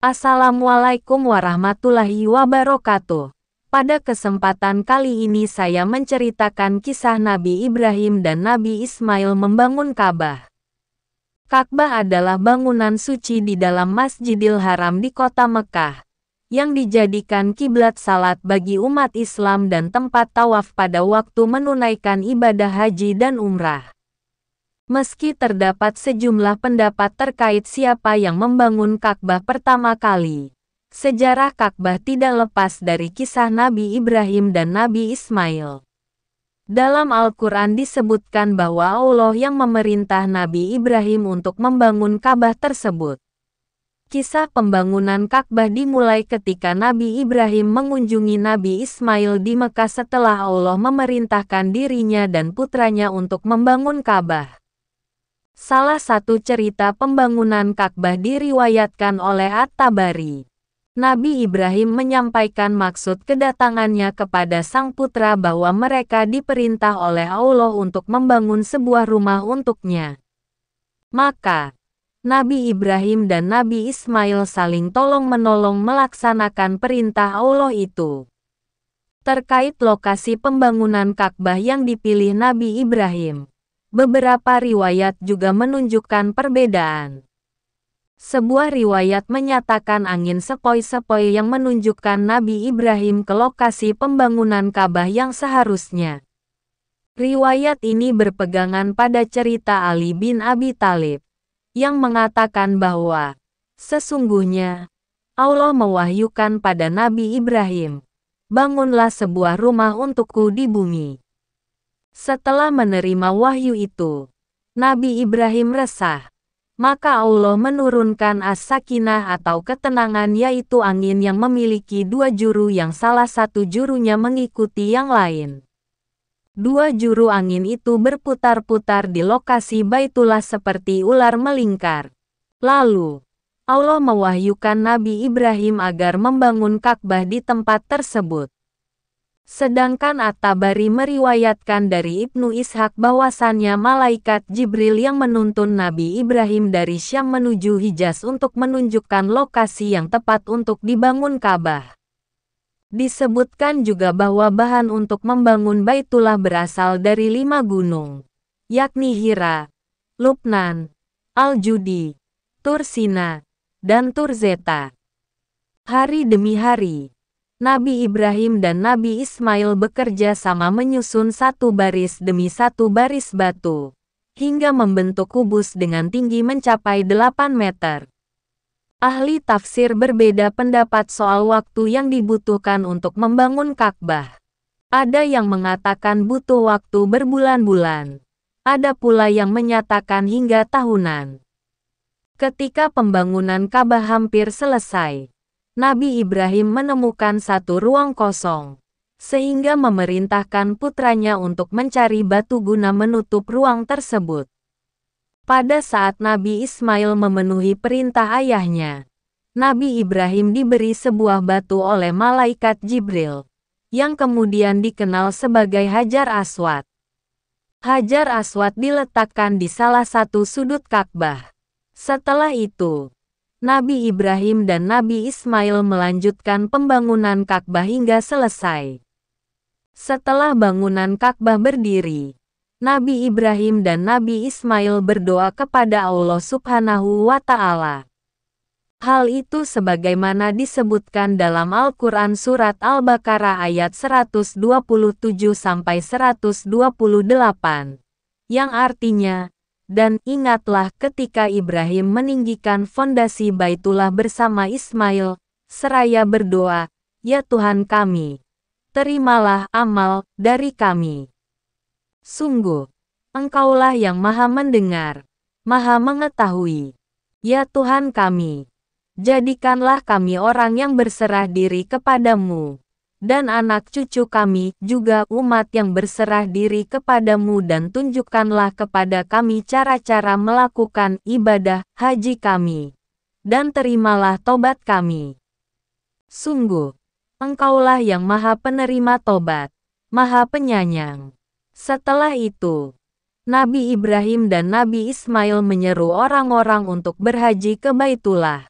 Assalamualaikum warahmatullahi wabarakatuh. Pada kesempatan kali ini saya menceritakan kisah Nabi Ibrahim dan Nabi Ismail membangun Ka'bah. Ka'bah adalah bangunan suci di dalam Masjidil Haram di kota Mekah, yang dijadikan kiblat salat bagi umat Islam dan tempat tawaf pada waktu menunaikan ibadah haji dan umrah. Meski terdapat sejumlah pendapat terkait siapa yang membangun Ka'bah pertama kali, sejarah Ka'bah tidak lepas dari kisah Nabi Ibrahim dan Nabi Ismail. Dalam Al-Quran disebutkan bahwa Allah yang memerintah Nabi Ibrahim untuk membangun Ka'bah tersebut. Kisah pembangunan Ka'bah dimulai ketika Nabi Ibrahim mengunjungi Nabi Ismail di Mekah setelah Allah memerintahkan dirinya dan putranya untuk membangun Ka'bah. Salah satu cerita pembangunan Ka'bah diriwayatkan oleh At-Tabari. Nabi Ibrahim menyampaikan maksud kedatangannya kepada sang putra bahwa mereka diperintah oleh Allah untuk membangun sebuah rumah untuknya. Maka, Nabi Ibrahim dan Nabi Ismail saling tolong-menolong melaksanakan perintah Allah itu. Terkait lokasi pembangunan Ka'bah yang dipilih Nabi Ibrahim, beberapa riwayat juga menunjukkan perbedaan. Sebuah riwayat menyatakan angin sepoi-sepoi yang menunjukkan Nabi Ibrahim ke lokasi pembangunan Ka'bah yang seharusnya. Riwayat ini berpegangan pada cerita Ali bin Abi Thalib, yang mengatakan bahwa, sesungguhnya, Allah mewahyukan pada Nabi Ibrahim, bangunlah sebuah rumah untukku di bumi. Setelah menerima wahyu itu, Nabi Ibrahim resah. Maka Allah menurunkan as-sakinah atau ketenangan, yaitu angin yang memiliki dua juru yang salah satu jurunya mengikuti yang lain. Dua juru angin itu berputar-putar di lokasi Baitullah seperti ular melingkar. Lalu, Allah mewahyukan Nabi Ibrahim agar membangun Ka'bah di tempat tersebut. Sedangkan At-Tabari meriwayatkan dari Ibnu Ishaq bahwasannya malaikat Jibril yang menuntun Nabi Ibrahim dari Syam menuju Hijaz untuk menunjukkan lokasi yang tepat untuk dibangun Ka'bah. Disebutkan juga bahwa bahan untuk membangun Baitullah berasal dari 5 gunung, yakni Hira, Lubnan, Al-Judi, Tur Sina, dan Tur Zeta. Hari demi hari, Nabi Ibrahim dan Nabi Ismail bekerja sama menyusun satu baris demi satu baris batu, hingga membentuk kubus dengan tinggi mencapai 8 meter. Ahli tafsir berbeda pendapat soal waktu yang dibutuhkan untuk membangun Ka'bah. Ada yang mengatakan butuh waktu berbulan-bulan. Ada pula yang menyatakan hingga tahunan. Ketika pembangunan Ka'bah hampir selesai, Nabi Ibrahim menemukan satu ruang kosong, sehingga memerintahkan putranya untuk mencari batu guna menutup ruang tersebut. Pada saat Nabi Ismail memenuhi perintah ayahnya, Nabi Ibrahim diberi sebuah batu oleh malaikat Jibril, yang kemudian dikenal sebagai Hajar Aswad. Hajar Aswad diletakkan di salah satu sudut Ka'bah. Setelah itu, Nabi Ibrahim dan Nabi Ismail melanjutkan pembangunan Ka'bah hingga selesai. Setelah bangunan Ka'bah berdiri, Nabi Ibrahim dan Nabi Ismail berdoa kepada Allah Subhanahu wa Ta'ala. Hal itu sebagaimana disebutkan dalam Al-Quran Surat Al-Baqarah ayat 127-128, yang artinya, dan ingatlah ketika Ibrahim meninggikan fondasi Baitullah bersama Ismail, seraya berdoa, ya Tuhan kami, terimalah amal dari kami. Sungguh, Engkaulah yang maha mendengar, maha mengetahui. Ya Tuhan kami, jadikanlah kami orang yang berserah diri kepadamu, dan anak cucu kami juga umat yang berserah diri kepadamu, dan tunjukkanlah kepada kami cara-cara melakukan ibadah haji kami, dan terimalah tobat kami. Sungguh, Engkaulah yang maha penerima tobat, maha penyayang. Setelah itu, Nabi Ibrahim dan Nabi Ismail menyeru orang-orang untuk berhaji ke Baitullah.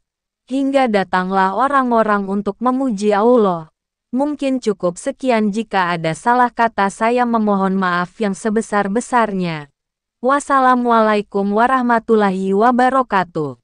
hingga datanglah orang-orang untuk memuji Allah. Mungkin cukup sekian, jika ada salah kata saya memohon maaf yang sebesar-besarnya. Wassalamualaikum warahmatullahi wabarakatuh.